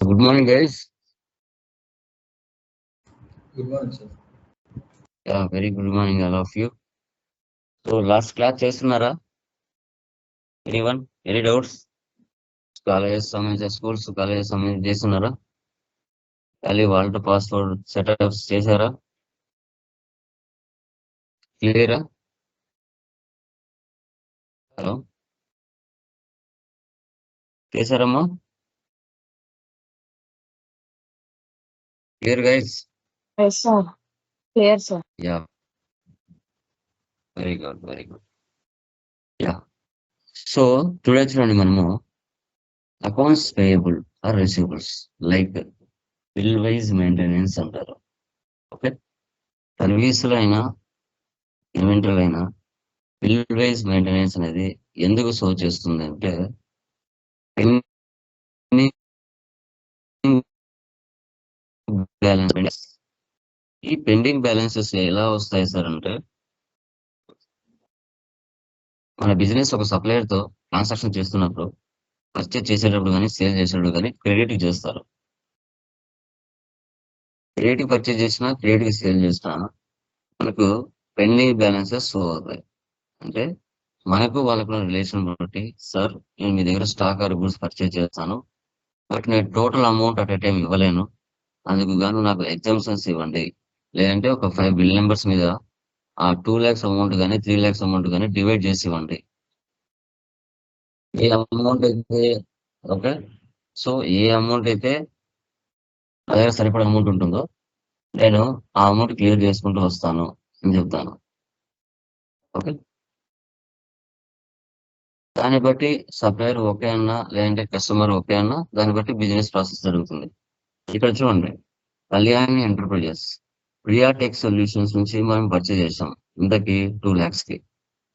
Good morning, guys. Good morning, sir. Yeah, very good morning, all of you. So, last class చేస్తున్నారా? Anyone? Any doubts? College సంబంధించిన schools college సంబంధించి చేస్తున్నారా? ఖాళీ వాళ్ళ password setups చేశారా? క్లియరా? హలో, చేశారమ్మా? Clear guys? Yes, sir. Clear, sir. Yeah, very good, very good. Yeah, so today చూడండి మనము accounts payable or receivables like bill wise maintenance అంటారు. ఓకే, సర్వీసులు అయినా ఇన్వెంటరీలు అయినా బిల్ వైజ్ మెయింటెనెన్స్ అనేది ఎందుకు సో చేస్తుంది అంటే బ్యాలెన్స్. ఈ పెండింగ్ బ్యాలెన్సెస్ ఎలా వస్తాయి సార్ అంటే మన బిజినెస్ ఒక సప్లయర్ తో ట్రాన్సాక్షన్ చేస్తున్నప్పుడు పర్చేజ్ చేసేటప్పుడు కానీ సేల్ చేసేటప్పుడు కానీ క్రెడిట్ చేస్తారు. క్రెడిట్ పర్చేజ్ చేసినా క్రెడిట్ సేల్ చేసినా మనకు పెండింగ్ బ్యాలెన్సెస్ షో అవుతాయి. అంటే మనకు వాళ్ళకు రిలేషన్ బట్టి సార్ నేను మీ దగ్గర స్టాక్ ఆర్ గూడ్స్ పర్చేజ్ చేస్తాను, బట్ నేను total amount at a time ఇవ్వలేను, అందుకు గాను నాకు ఎగ్జామ్షన్స్ ఇవ్వండి, లేదంటే ఒక 5 బిల్ నెంబర్స్ మీద ఆ 2 lakhs అమౌంట్ కానీ 3 lakhs అమౌంట్ కానీ డివైడ్ చేసి ఇవ్వండి. ఏ అమౌంట్ అయితే ఓకే, సో ఏ అమౌంట్ అయితే నా దగ్గర సరిపడే అమౌంట్ ఉంటుందో నేను ఆ అమౌంట్ క్లియర్ చేసుకుంటూ వస్తాను అని చెప్తాను. ఓకే, దాన్ని బట్టి సప్లయర్ ఓకే అన్నా లేదంటే కస్టమర్ ఓకే అన్నా దాన్ని బట్టి బిజినెస్ ప్రాసెస్ జరుగుతుంది. ఇక్కడ చూడండి, Kalyani enterprises Priya tech solutions నుంచి మనం పర్చేజ్ చేసాం ఇంతకి 2 lakhs కి.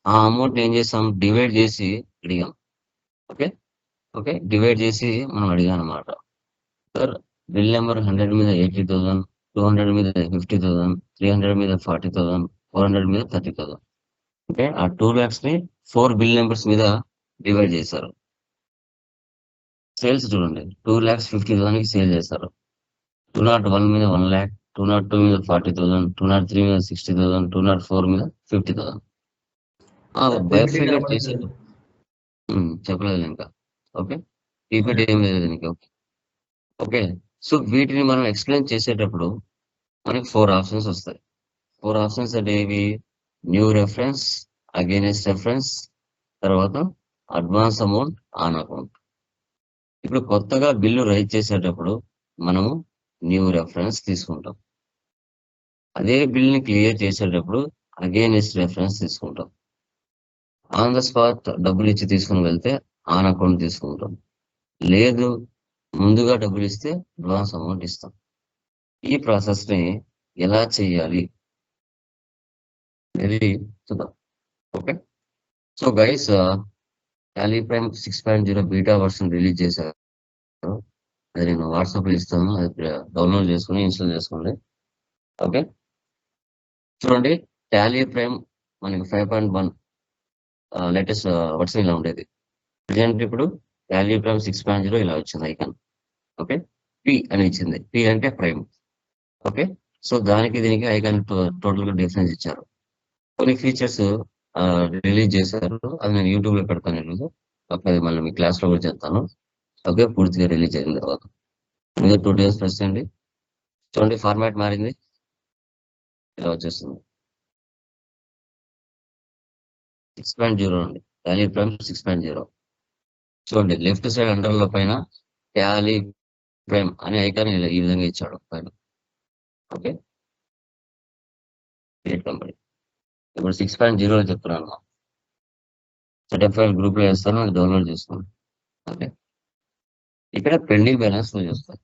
ఆ అమౌంట్ ఏం చేసాం, డివైడ్ చేసి అడిగాం. ఓకే, ఓకే, డివైడ్ చేసి మనం అడిగాం అనమాట. సార్ బిల్ నెంబర్ 100 మీద 80,000, 200 మీద 50,000, 300 మీద 40,000, 400 మీద 30,000. అంటే ఆ 2 lakhs ని 4 బిల్ నెంబర్స్ మీద డివైడ్ చేశారు. సేల్స్ చూడండి, 2,50,000 కి సేల్ చేశారు. 201 మీద 1 lakh, 202 మీద 40,000, 203 మీద 60,000, 204 మీద 50,000. PPT బైఫికేట్ చేసి కనబడట్లేదు. చెప్పలేదు ఇంకా. ఓకే, పీపీటీ ఏం లేదు ఇంకా. ఓకే, సో వీటిని మనం ఎక్స్ప్లెయిన్ చేసేటప్పుడు మనకి 4 ఆప్షన్స్ వస్తాయి. 4 ఆప్షన్స్ అంటే ఏవి, న్యూ రెఫరెన్స్, అగైనెస్ట్ రెఫరెన్స్, తర్వాత అడ్వాన్స్ అమౌంట్, ఆన్ అకౌంట్. ఇప్పుడు కొత్తగా బిల్లు రైజ్ చేసేటప్పుడు మనము న్యూ రెఫరెన్స్ తీసుకుంటాం. అదే బిల్ని క్లియర్ చేసేటప్పుడు అగైనెస్ట్ రెఫరెన్స్ తీసుకుంటాం. ఆన్ ద స్పాట్ డబ్బులు ఇచ్చి తీసుకుని వెళ్తే ఆన్ అకౌంట్ తీసుకుంటాం. లేదు ముందుగా డబ్బులు ఇస్తే అడ్వాన్స్ అమౌంట్ ఇస్తాం. ఈ ప్రాసెస్ ని ఎలా చేయాలి అనేది చూద్దాం. Okay, so guys Tally prime 6.0 beta version release చేశారు. అది నేను వాట్సాప్ లో ఇస్తాను, అది డౌన్లోడ్ చేసుకుని ఇన్స్టాల్ చేసుకోండి. ఓకే, చూడండి, టాలీ ప్రైమ్ మనకి 5.1 లేటెస్ట్ వర్షన్ ఇలా ఉండేది. ప్రజెంట్ ఇప్పుడు టాలీ ప్రైమ్ 6.0 ఇలా వచ్చింది ఐకాన్. ఓకే, పి అని ఇచ్చింది, పి అంటే ప్రైమ్. ఓకే, సో దానికి దీనికి ఐకాన్ టోటల్ గా డిఫరెన్స్ ఇచ్చారు. కొన్ని ఫీచర్స్ రిలీజ్ చేశారు, అది నేను యూట్యూబ్ లో పెడతాను ఈరోజు. ఓకే, అది మళ్ళీ మీ క్లాస్ లో కూడా చెప్తాను. ఓకే, పూర్తిగా రిలీజ్ అయిన తర్వాత మీద 2 days ప్రెస్ చేయండి. చూడండి, ఫార్మాట్ మారింది, ఇలా వచ్చేస్తుంది. 6.0 అండి, టాలీ ప్రైమ్ 6.0. చూడండి, లెఫ్ట్ సైడ్ అండర్ లో పైన టాలీ ప్రైమ్ అనే ఐకాన్ ఈ విధంగా ఇచ్చాడు పైన. Okay, create company. ఇప్పుడు 6.0 చెప్తున్నాను. సెటప్ ఫైల్ గ్రూప్ లో వేస్తాను, అది డౌన్లోడ్ చేసుకోండి. ఓకే, ఇక్కడ పెండింగ్ బ్యాలెన్స్ చూస్తాను.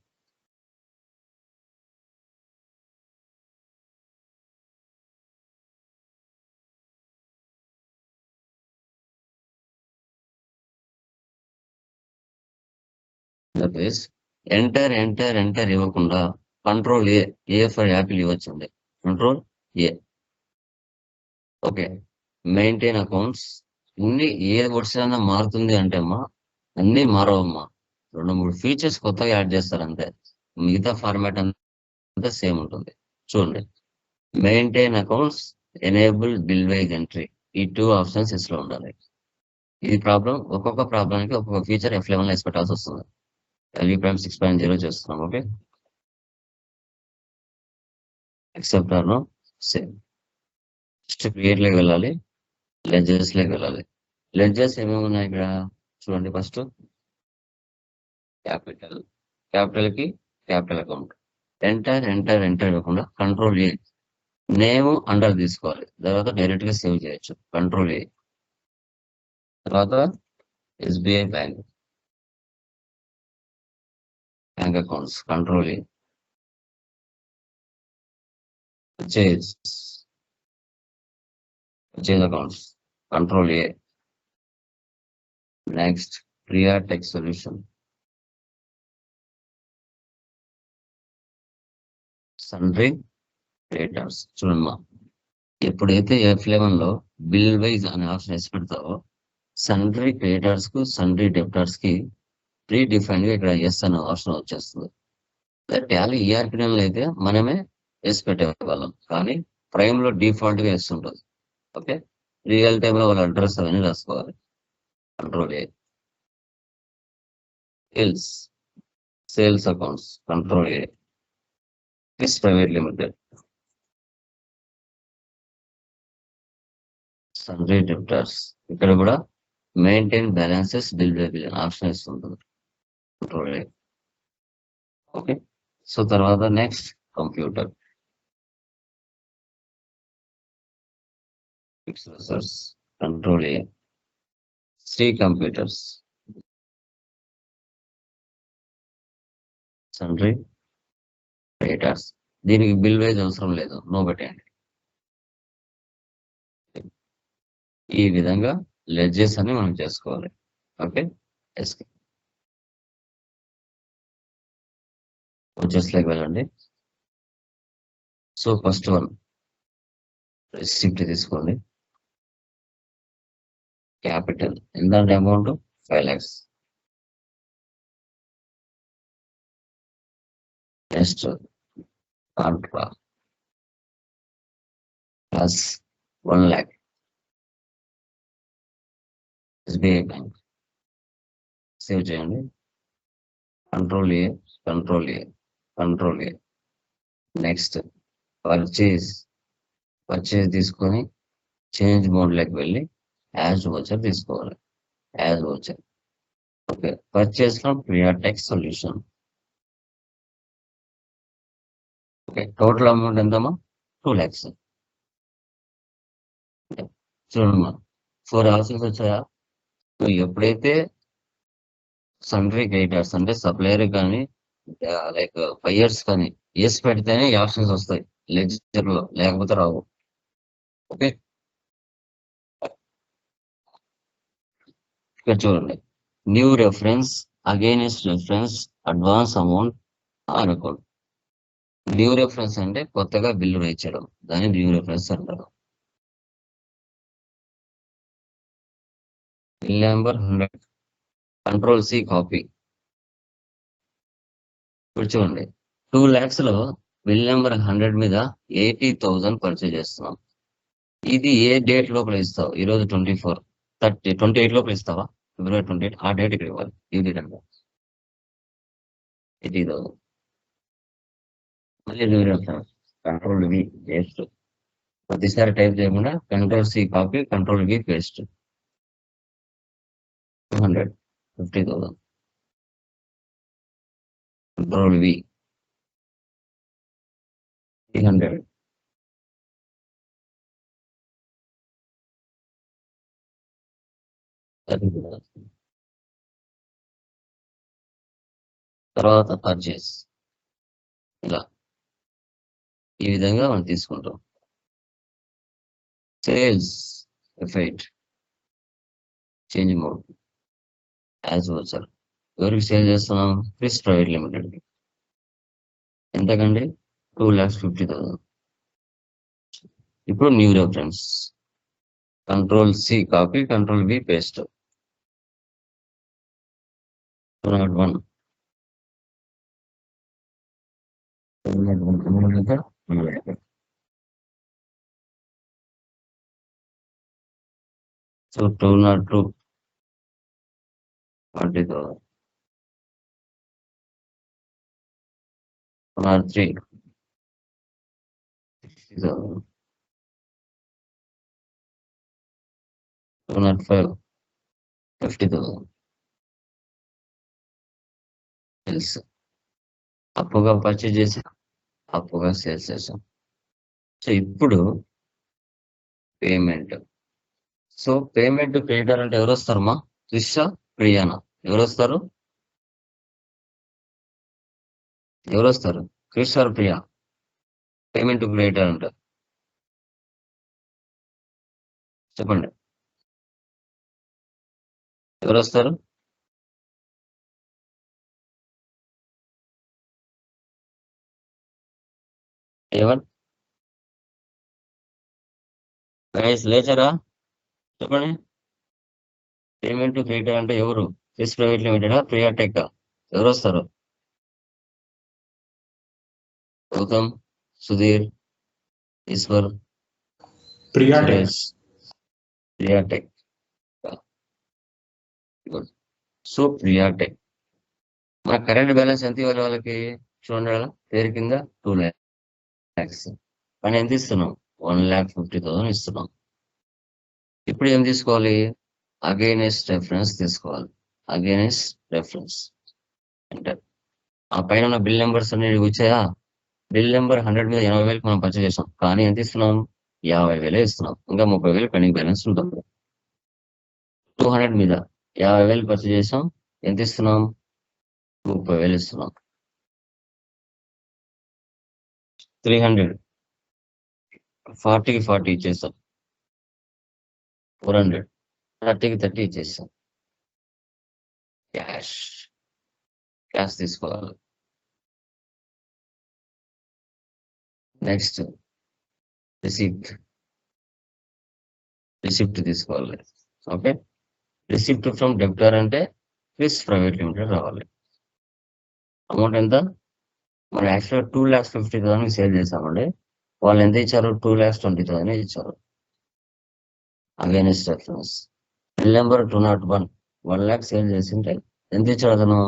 ఎంటర్ ఎంటర్ ఎంటర్ ఇవ్వకుండా కంట్రోల్ ఏ ఫర్ యాపిల్ ఇవ్వచ్చండి. Control A. Okay, maintain accounts. అన్ని ఏ వర్డ్స్ అయినా మారుతుంది అంటే అమ్మా, అన్ని మారవమ్మా. 2-3 ఫీచర్స్ కొత్తగా యాడ్ చేస్తారు అంతే. మిగతా ఫార్మాట్ అంతా సేమ్ ఉంటుంది. చూడండి, maintain accounts, enable bill wise entry, ఈ 2 ఆప్షన్స్ ఎస్ లో ఉండాలి. ఇది ప్రాబ్లం. ఒక్కొక్క ప్రాబ్లంకి ఒక్కొక్క ఫీచర్ F11 లో వేసి పెట్టాల్సి వస్తుంది. Tally Prime 6.0 చేస్తున్నాం. Okay, except or no same. Next create లోకి వెళ్ళాలి, లెడ్జర్స్ లోకి వెళ్ళాలి. లెడ్జర్స్ ఏమేమి ఉన్నాయి ఇక్కడ చూడండి. ఫస్ట్ క్యాపిటల్, క్యాపిటల్ కి క్యాపిటల్ అకౌంట్. ఎంటర్ ఇవ్వకుండా కంట్రోల్ ఏ, నేమ్ అండర్ తీసుకోవాలి. తర్వాత డైరెక్ట్ గా సేవ్ చేయొచ్చు. Control A. తర్వాత SBI bank accounts, control A. Purchase accounts, control A. Next Priya tech solution, సన్రీ creators. చూడమ్మా, ఎప్పుడైతే F11 లో బిల్ వైజ్ అనే ఆప్షన్ వేసి పెడతావో సన్రీ క్రియేటర్స్ కు సన్రీ డెబ్టర్స్ కి ప్రీ డిఫైన్డ్ గా ఇక్కడ ఎస్ అనే ఆప్షన్ వచ్చేస్తుంది. టాలీ ERP9 లో అయితే మనమే ఎస్ పెట్టేవాళ్ళం, కానీ ప్రైమ్ లో డిఫాల్ట్ గా ఎస్ ఉంటుంది. ఓకే, రియల్ టైమ్ లో వాళ్ళ అడ్రస్ అవన్నీ రాసుకోవాలి. Control A. Sales accounts, control A. Private limited, sundry debtors. ఇక్కడ కూడా మెయింటైన్ బ్యాలెన్సెస్ బిల్ ఆప్షన్ ఇస్తుంటుంది. Control A. ఓకే, సో తర్వాత next computer, fixed resource, control A. Shri computers, sundry creditors. దీనికి bill wise అవసరం లేదు, నో పెట్టండి. ఈ విధంగా లెడ్జెస్ అని మనం చేసుకోవాలి. ఓకే, వచ్చేస్ లైక్ వెళ్ళండి. సో ఫస్ట్ వన్ రిసిప్ట్ తీసుకోండి. క్యాపిటల్ ఎంత amount 5 lakhs. Next contra plus 1 lakh. SBI bank, save చేయండి. Control A, control A, control A. Next purchase తీసుకొని చేంజ్ మోడ్ లోకి వెళ్ళి యాజ్ వోచర్ తీసుకోవాలి. As voucher. Okay, purchase from Priya tech solution. Okay, total amount ఎంతమ్మా? 2 lakhs. చూడమ్మా, 4 options వచ్చాయా? ఎప్పుడైతే sundry creditors అంటే సప్లయర్ కానీ లైక్ బయర్స్ కానీ ఎస్ పెడితేనే ఈ ఆప్షన్స్ వస్తాయి లెడ్జర్ లో, లేకపోతే రావు. ఓకే, ఇక్కడ చూడండి, new reference, against reference, advance amount on account. New reference అంటే కొత్తగా బిల్లు వేయించడం, దాన్ని న్యూ రెఫరెన్స్ అంటారు. Bill number 100, control C copy. ఇప్పుడు చూడండి, 2 lakhs లో బిల్ నెంబర్ 100 మీద 80,000 పర్చేజ్ చేస్తున్నాం. ఇది ఏ డేట్ లోపల ఇస్తావు? ఈరోజు 24, 30, 28 లోపల ఇస్తావా? February 28, ఆ డేట్ ఇక్కడ ఇవ్వాలి. ఈ డేట్ అంటే 80,000. మళ్ళీ new reference, control V paste. ప్రతిసారి టైప్ చేయకుండా control C copy, control V paste. 200, 50,000. Control V 300. తర్వాత పర్చేస్. ఇలా ఈ విధంగా మనం తీసుకుంటాం. Sales effect, change mode, as voucher. ఎవరికి సేల్ చేస్తున్నాం? క్రిస్ ప్రైవేట్ లిమిటెడ్ కి. ఎంతకండి? 2,50,000. ఇప్పుడు new reference, control C copy, control V paste. 201. 201. So 202. 20,000. 203. 60,000. 205. 50,000. Sales. అప్పుగా పర్చేజ్ చేసి అప్పుగా సేల్స్ చేసాం. సో ఇప్పుడు పేమెంట్. సో పేమెంట్ క్రియేటర్ అంటే ఎవరు వస్తారమ్మా? క్రిషా, ప్రియానా? ఎవరు వస్తారు? ఎవరు వస్తారు? Krish or Priya? Payment creditor అంటే చెప్పండి, ఎవరు వస్తారు? ఏవన్ గైస్ లేచారా? చెప్పండి. పేమెంట్ క్రియేటర్ అంటే ఎవరు? క్రిష్ ప్రైవేట్ లిమిటెడా, ప్రియా టెక్? ఎవరు వస్తారు? Gautam, Sudheer, Eshwar, Priya tech. Suresh. Priya tech. Good. So Priya tech. మన కరెంట్ బ్యాలెన్స్ ఎంత ఇవ్వాలి వాళ్ళకి? చూడండి, వాళ్ళ పేరు కింద 2 lakhs. కానీ ఎంత ఇస్తున్నాం? 1,50,000 ఇస్తున్నాం. ఇప్పుడు ఏం తీసుకోవాలి? అగైనెస్ట్ రెఫరెన్స్ తీసుకోవాలి. అగైనెస్ట్ రెఫరెన్స్ అంటే ఆ పైన ఉన్న బిల్ నెంబర్స్ అనేవి వచ్చాయా? బిల్ నెంబర్ 100 మీద 80,000 మనం పర్చేజ్ చేసాం, కానీ ఎంత ఇస్తున్నాం? 50,000 ఇస్తున్నాం. ఇంకా 30,000 పెండింగ్ బ్యాలెన్స్ ఉంటుంది. 200 మీద 50,000 పర్చేజ్ చేసాం, ఎంత ఇస్తున్నాం? 30,000 ఇస్తున్నాం. 300 40కి 40 ఇచ్చేస్తాం. 400 30కి 30 ఇచ్చేస్తాం. క్యాష్ తీసుకోవాలి. నెక్స్ట్ రిసిప్ట్ తీసుకోవాలి. ఓకే, రిసిప్ట్ ఫ్రమ్ డెబ్టర్ అంటే క్రిష్ ప్రైవేట్ లిమిటెడ్ రావాలి. అమౌంట్ ఎంత? మనం యాక్చువల్గా 2,50,000 సేల్ చేసామండి. వాళ్ళు ఎంత ఇచ్చారు? 2,20,000 ఇచ్చారు. Against reference bill number 201. 1 lakh sale చేసింటే ఎంత ఇచ్చాడు అతను?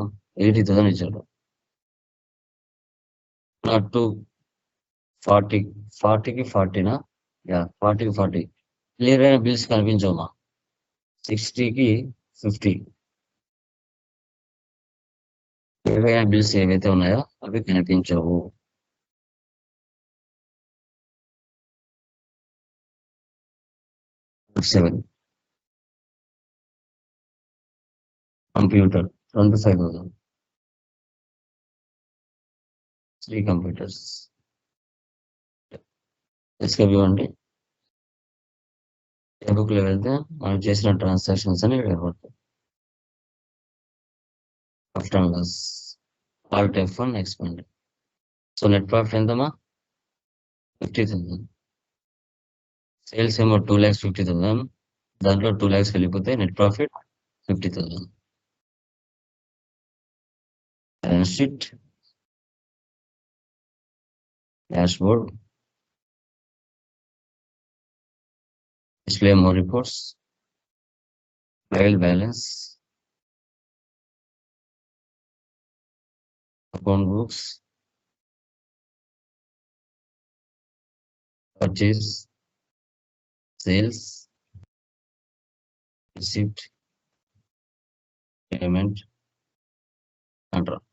80,000 ఇచ్చాడు. 40కి 40నా? 40కి 40 క్లియర్ అయిన బిల్స్ కనిపించవమ్మా? 60కి 50 క్లియర్ అయిన బిల్స్ ఏవైతే ఉన్నాయో అవి కనిపించవు. కంప్యూటర్ 25,000. 3 కంప్యూటర్స్. ఎస్కేప్ ఇవ్వండి. ఏ బుక్ లో వెళ్తే మనం చేసిన ట్రాన్సాక్షన్స్ అని కనబడతాయి. Profit and loss, all type one expend. So net profit ఎంతమా? 50,000. సేల్స్ ఏమో 2,50,000. దాంట్లో 2 lakhs వెళ్ళిపోతే net profit 50,000. Balance sheet, dashboard, display more reports, trial balance, account books, purchase, sales, receipt, payment, control.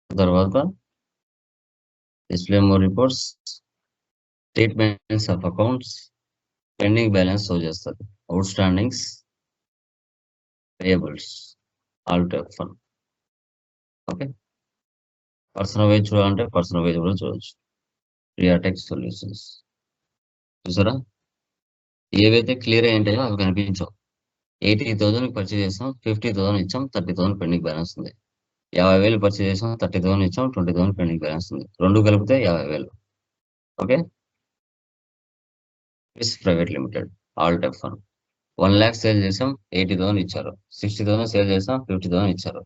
తర్వాత display more reports, statements of accounts, pending balance show చేస్తారు, outstandings, payables, all type fund. Okay, personal wise చూడాలంటే personal wise కూడా చూడవచ్చు. రియాటెక్ solutions చూసారా? ఏవైతే clear అయి ఉంటాయో అవి కనిపించవు. 80,000 పర్చేజ్ చేసాం, 50,000 ఇచ్చాం, 30,000 పెండింగ్ బ్యాలెన్స్ ఉంది. 50,000 పర్చేజ్ చేసాం, 30,000 ఇచ్చాం, 20,000 పెండింగ్ బ్యాలెన్స్ ఉంది. రెండు కలిపితే 50,000. Okay, Krish private limited, all type fund. 1 lakh sale చేసాం, 80,000 ఇచ్చారు. 60,000 సేల్ చేసాం, 50,000 ఇచ్చారు.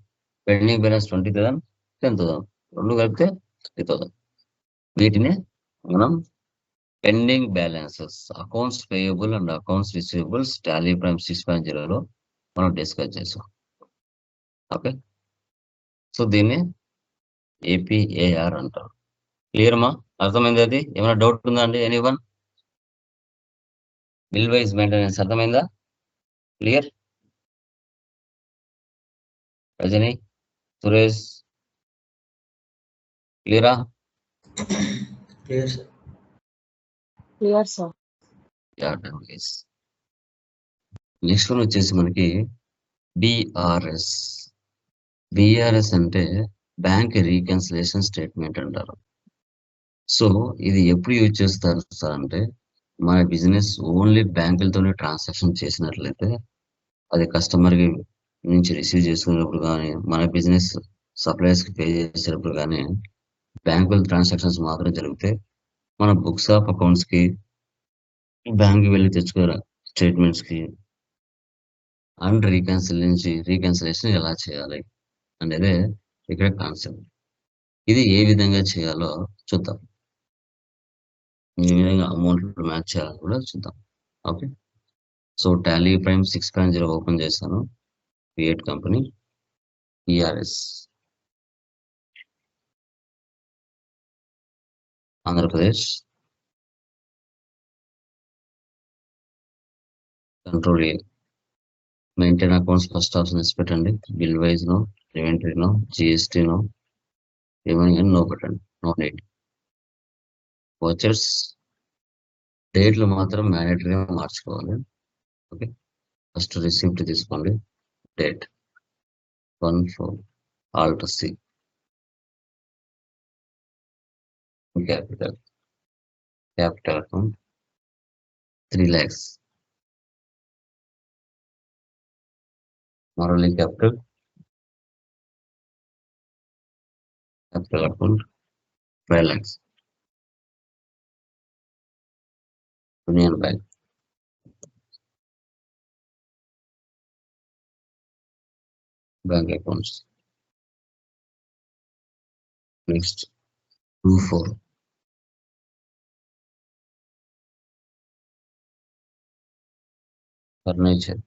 పెండింగ్ బ్యాలెన్స్ 20,000, 10,000, రెండు కలిపితే 30,000. వీటిని మనం pending balances, accounts payable and accounts receivables Tally prime 6.0లో మనం డిస్కస్ చేసాం. ఓకే, సో దీన్ని ఏపీఏఆర్ అంటారు. క్లియర్ మా? అర్థమైంది? అది ఏమైనా డౌట్ ఉందా అండి? ఎనీవన్? బిల్ వైజ్ మెయింటెనెన్స్ అర్థమైందా? క్లియర్? రజని, సురేష్, క్లియరా? Clear, sir. Clear sir. Next one వచ్చేసి మనకి బిఆర్ఎస్. బిఆర్ఎస్ అంటే బ్యాంక్ రీకన్సిలేషన్ స్టేట్మెంట్ అంటారు. సో ఇది ఎప్పుడు యూజ్ చేస్తారు సార్ అంటే, మన బిజినెస్ ఓన్లీ బ్యాంకులతోనే ట్రాన్సాక్షన్ చేసినట్లయితే, అది కస్టమర్ నుంచి రిసీవ్ చేసుకునేటప్పుడు కానీ, మన బిజినెస్ సప్లయర్స్ కి పే చేసేటప్పుడు కానీ బ్యాంకుల ట్రాన్సాక్షన్స్ మాత్రం జరిగితే, మన బుక్స్ ఆఫ్ అకౌంట్స్ కి, బ్యాంక్ వెళ్ళి తెచ్చుకునే స్టేట్మెంట్స్ కి అండ్ రీకన్సిలేషన్ ఎలా చేయాలి అనేది ఇక్కడ కాన్సెప్ట్. ఇది ఏ విధంగా చేయాలో చూద్దాం. ఏ విధంగా అమౌంట్ మ్యాచ్ చేయాలో కూడా చూద్దాం. Okay, so Tally prime 6.0 open చేస్తాను. Create company, ERS, Andhra Pradesh, control A, maintain accounts first option వేసి పెట్టండి. Bill wise no, inventory no, GST no, ఏమైనా నో పెట్టండి, నో నీడ్. వచ్చర్స్ డేట్లు మాత్రం మ్యాండేటరీగా మార్చుకోవాలి. ఓకే, ఫస్ట్ రిసిప్ట్ తీసుకోండి. Date 1/4, alt C, capital account 3 lakhs, మరొక capital account 5 lakhs, union bank, bank accounts. Next 2/4, furniture,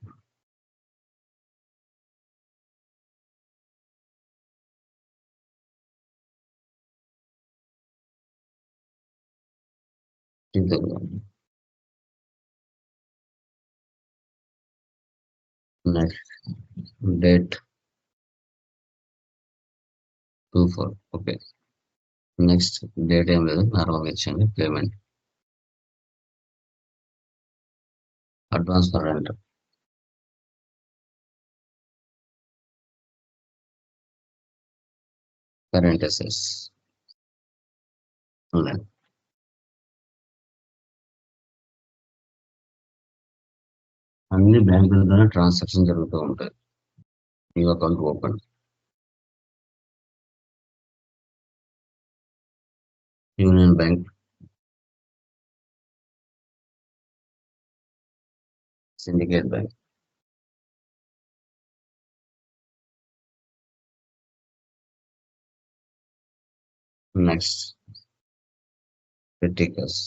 next date 2/4. Okay, next date ఏం లేదు, నార్మల్గా ఇచ్చండి. Payment advance for rent, current assets, అన్ని బ్యాంకుల ద్వారా ట్రాన్సాక్షన్ జరుగుతూ ఉంటాయి. New account open, union bank, syndicate bank, next క్రిటికస్,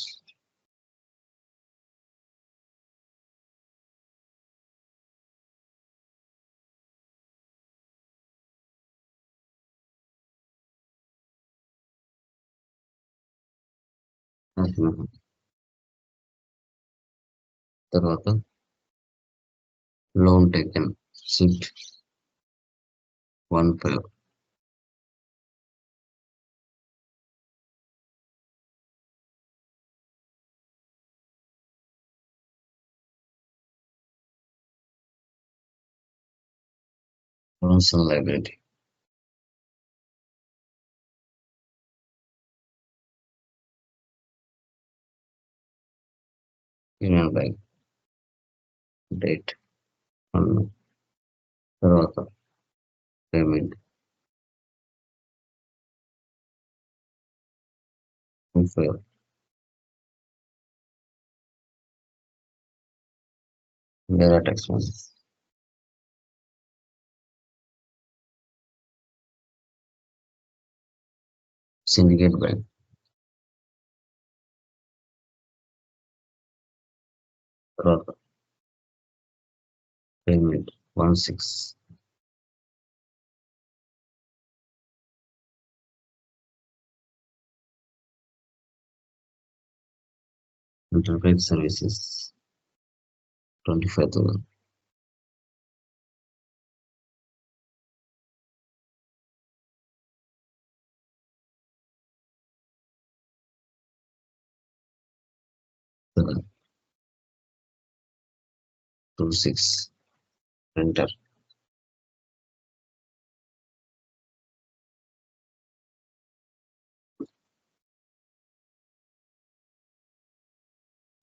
తర్వాత లోన్ టేకెన్ సిట్ 1/5, loans and liability, union bank, date, తర్వాత payment 5, direct expenses. Syndicate bank. తర్వాత payment 16. Enterprise services 25,000. Then 26 enter.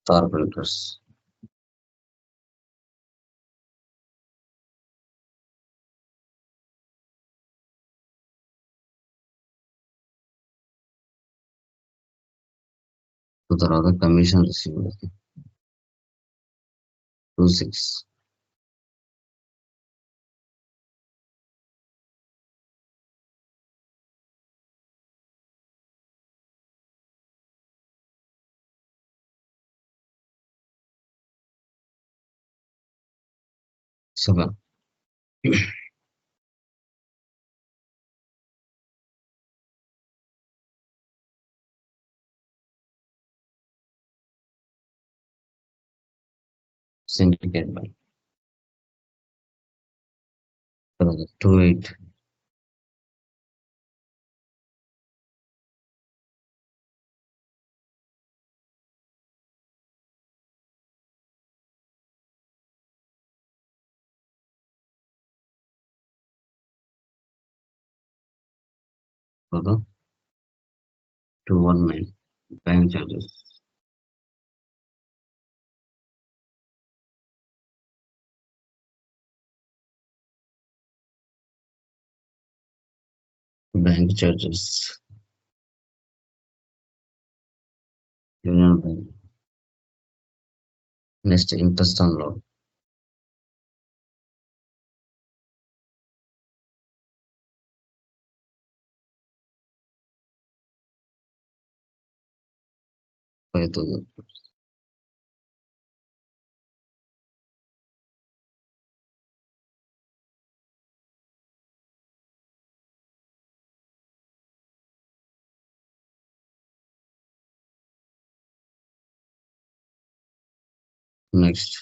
Star printers. తర్వాత commission receive 26. Seven. Syndicate bank. తర్వాత 28. తర్వాత 219 bank charges. Bank charges union bank. Next interest on loan. $5,000. Next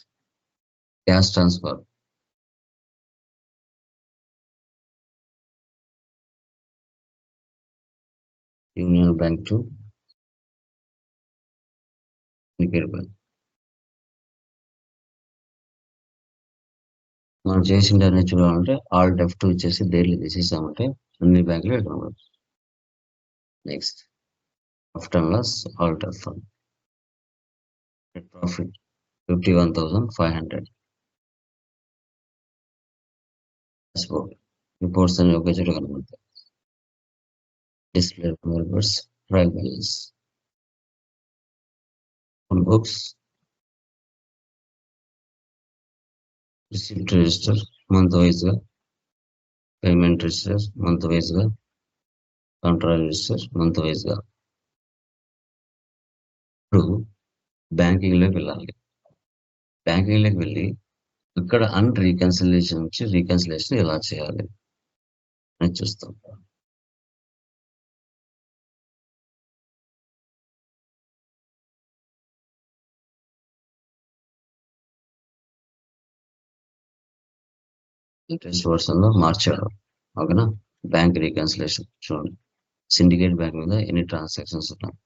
cash transfer. Union bank to syndicate bank. మనం చేసిండే అన్ని చూడాలంటే Alt F2 ఇచ్చేసి daily తీసేసామంటే అన్ని బ్యాంకులు ఎక్కడ. Next profit and loss alt F1. Net profit 51,500. Dashboard reports అని ఒకే చోట కనబడతాయి. Display reports trial balance. Books receipt register month wise గా, పేమెంట్ రిజిస్టర్ మంత్ వైజ్ గా, కంట్రోల్ రిజిస్టర్ మంత్ వైజ్ గా. ఇప్పుడు బ్యాంకింగ్ లోకి వెళ్ళాలి. బ్యాంకింగ్ లోకి వెళ్ళి ఇక్కడ రీకన్సిలేషన్ నుంచి రీకన్సిలేషన్ ఎలా చేయాలి అని చూస్తాం. టెస్ట్ వర్షన్ లో మార్చాడు. ఓకేనా. బ్యాంక్ రీకన్సిలేషన్ చూడండి. సిండికేట్ బ్యాంక్ మీద ఎన్ని ట్రాన్సాక్షన్స్ ఉన్నాయి.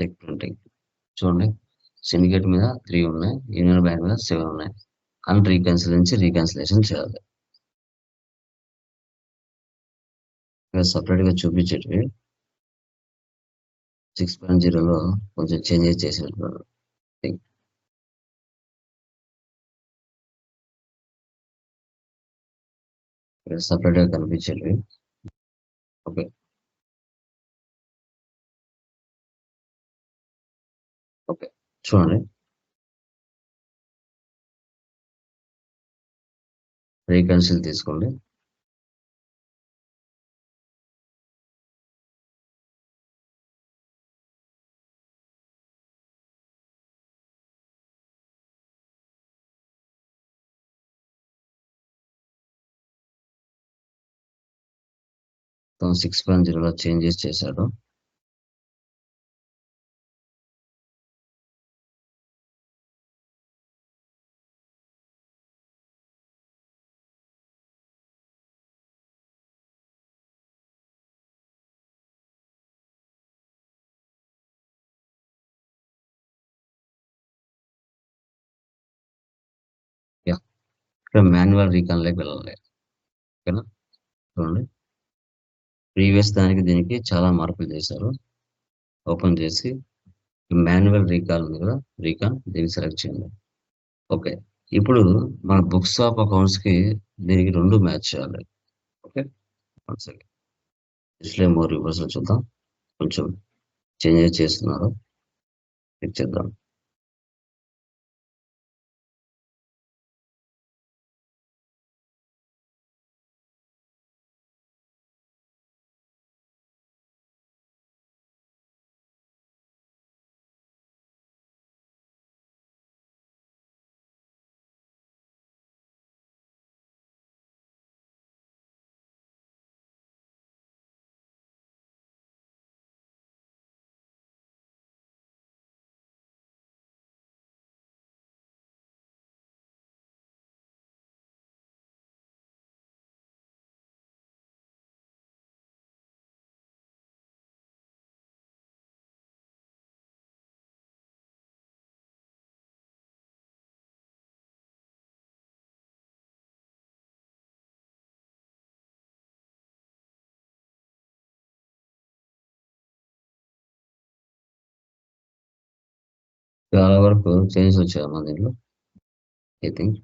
చెక్ ప్రింటింగ్ చూడండి. సిండికేట్ మీద 3 ఉన్నాయి, యూనియన్ బ్యాంక్ మీద 7 ఉన్నాయి. రీకన్సిలేషన్ చేయాలి. సపరేట్ గా చూపించేటివి 6.0లో కొంచెం చేంజెస్ చేసినట్టు. సపరేట్ గా కనిపించేవి. ఓకే, ఓకే, చూడండి. రీకన్సిల్ తీసుకోండి. మొత్తం 6.0లో చేంజెస్ చేశాడు. యా, ఇక్కడ మాన్యువల్ రీకాన్ లోకి వెళ్ళాలి. ఓకేనా, చూడండి. ప్రీవియస్ దానికి దీనికి చాలా మార్పులు చేశారు. ఓపెన్ చేసి మాన్యువల్ రీకాల్ ఉంది కదా, రీకాన్ దీన్ని సెలెక్ట్ చేయండి. ఓకే, ఇప్పుడు మన బుక్స్ ఆఫ్ అకౌంట్స్ కి దీనికి రెండు మ్యాచ్ చేయాలి. Okay, one second. Display more reverse లో చూద్దాం. కొంచెం చేంజెస్ చేస్తున్నారు, చెక్ చేద్దాం. చాలా వరకు చేంజెస్ వచ్చాయి మన దీంట్లో, ఐ థింక్.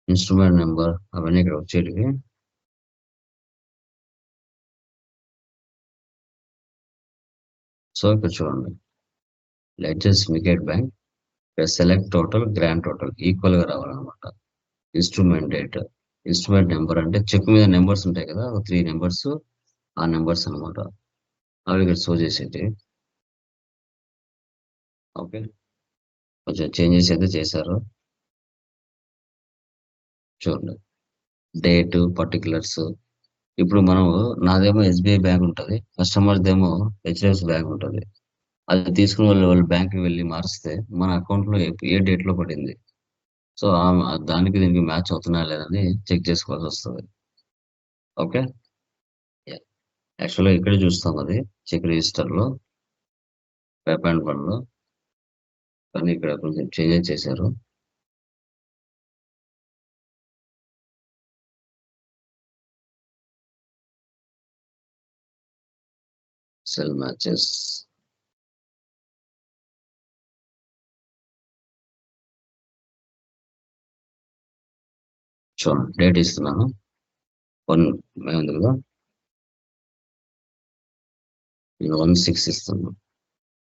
ఇన్స్ట్రుమెంట్ నెంబర్ అవన్నీ ఇక్కడ వచ్చేటివి. సో ఇక్కడ చూడండి, లెడ్జెస్ మికెట్ బ్యాంక్, ఇక్కడ select total grand total equal గా రావాలన్నమాట. ఇన్స్ట్రుమెంట్ డేట్, ఇన్స్ట్రుమెంట్ నెంబర్ అంటే చెక్ మీద నెంబర్స్ ఉంటాయి కదా, 3 నెంబర్స్, ఆ నెంబర్స్ అనమాట, అవి ఇక్కడ షో చేసేటి. ఓకే, కొంచెం చేంజెస్ అయితే చేశారు. చూడండి, డేట్, పర్టికులర్స్. ఇప్పుడు మనం, నాదేమో ఎస్బీఐ బ్యాంక్ ఉంటుంది, కస్టమర్స్ దేమో హెచ్డిఎఫ్సి బ్యాంక్ ఉంటుంది. అది తీసుకుని వాళ్ళు బ్యాంక్కి వెళ్ళి మారిస్తే మన అకౌంట్ లో ఏ డేట్ లో పడింది, సో దానికి దీనికి మ్యాచ్ అవుతున్నా లేదని చెక్ చేసుకోవాల్సి వస్తుంది. ఓకే, యాక్చువల్గా ఇక్కడ చూస్తాం అది చెక్ రిజిస్టర్ లో, వెబ్ అండ్ వన్ లో, కానీ ఇక్కడ కొంచెం చేంజెస్ చేశారు. సెల్ మ్యాచెస్, చూడండి డేట్ ఇస్తున్నాను, 1 మే ఉంది కదా, నేను 1/6 ఇస్తున్నాను.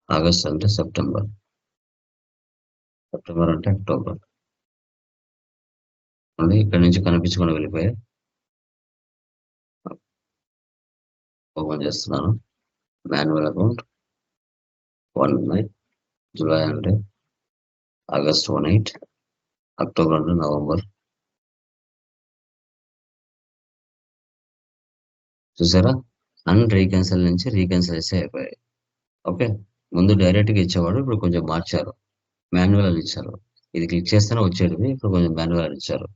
ఆగస్ట్ అంటే సెప్టెంబర్, సెప్టెంబర్ అంటే అక్టోబర్. మళ్ళీ ఇక్కడ నుంచి కనిపించకుండా వెళ్ళిపోయాయి. ఓపెన్ చేస్తున్నాను. మాన్యువల్ అకౌంట్ 1 మే, జూలై అంటే ఆగస్ట్ 1/8, అక్టోబర్ అంటే నవంబర్. చూసారా, రీకెన్సల్ నుంచి రీకెన్సల్ అయిపోయాయి. ఓకే, ముందు డైరెక్ట్ గా ఇచ్చేవాడు, ఇప్పుడు కొంచెం మార్చారు, మాన్యువల్ అని ఇచ్చారు. ఇది క్లిక్ చేస్తేనే వచ్చేది, ఇప్పుడు కొంచెం మాన్యువల్ అని ఇచ్చారు.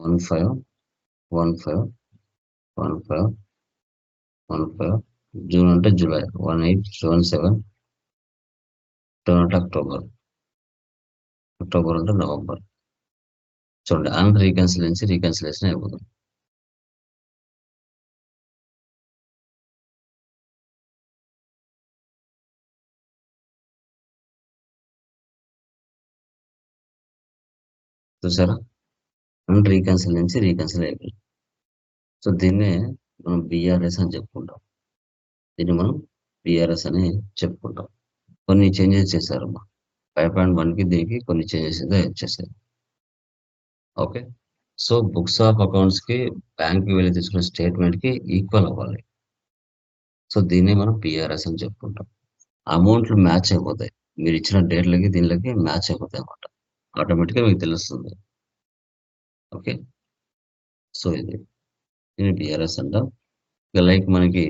15, 15, 15, 15, జూన్ అంటే జూలై, 18, 17, 7 అంటే అక్టోబర్. అక్టోబర్ అంటే నవంబర్. చూడండి అన్రీకన్సిల్ నుంచి రీకన్సిలేషన్ అయిపోతుంది. చూసారా? అన్రీకన్సిల్ నుంచి రీకన్సిల్ అయిపోయింది. సో దీన్నే మనం బీఆర్ఎస్ అని చెప్పుకుంటాం. దీన్ని మనం బీఆర్ఎస్ అని చెప్పుకుంటాం. కొన్ని చేంజెస్ చేశారమ్మా. 5.1కి దీనికి కొన్ని చేంజెస్ అయితే వచ్చేసాయి. ఓకే. సో బుక్స్ ఆఫ్ అకౌంట్స్కి బ్యాంక్కి వెళ్ళి తీసుకున్న స్టేట్మెంట్కి ఈక్వల్ అవ్వాలి. సో దీన్నే మనం పిఆర్ఎస్ అని చెప్పుకుంటాం. అమౌంట్లు మ్యాచ్ అయిపోతాయి. మీరు ఇచ్చిన డేట్లకి దీనిలోకి మ్యాచ్ అయిపోతాయి అన్నమాట. ఆటోమేటిక్గా మీకు తెలుస్తుంది. ఓకే. సో ఇది దీన్ని పిఆర్ఎస్ అంటాం. ఇక లైక్ మనకి